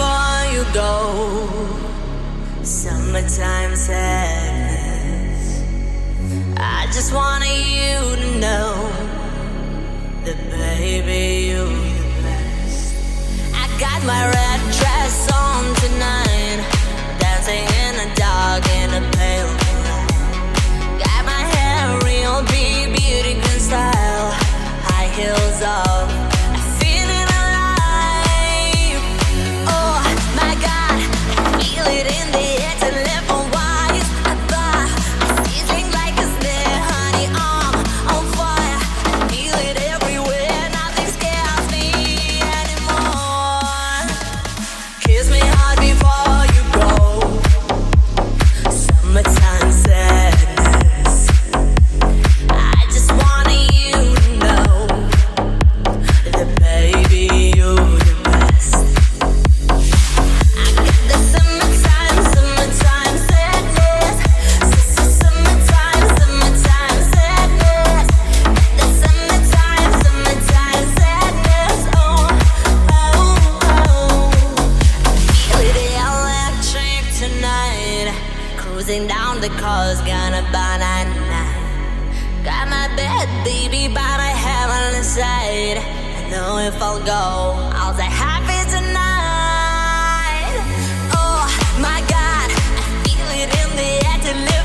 before you go. Summertime sadness. I just wanted you to know that baby you're the best. I got my red dress on tonight, dancing in the dark in a pale moonlight. Got my hair real big, beauty queen style, high heels off, I'm feeling alive. Oh my God, I feel it in the air to live for wise. I sizzling like a snare, honey, I'm on fire. I feel it everywhere, nothing scares me anymore. Kiss me hard before you go. Summertime sadness. I just wanted you to know that baby you're the best. I got the summertime sadness. Summertime sadness. The summertime sadness. Oh, oh, oh. Feel it electric tonight. Cruising down the coast, gonna burn at night. Got my bed, baby, by my head on the side. I know if I'll go, I'll die happy tonight. Oh my God, I feel it in the air to live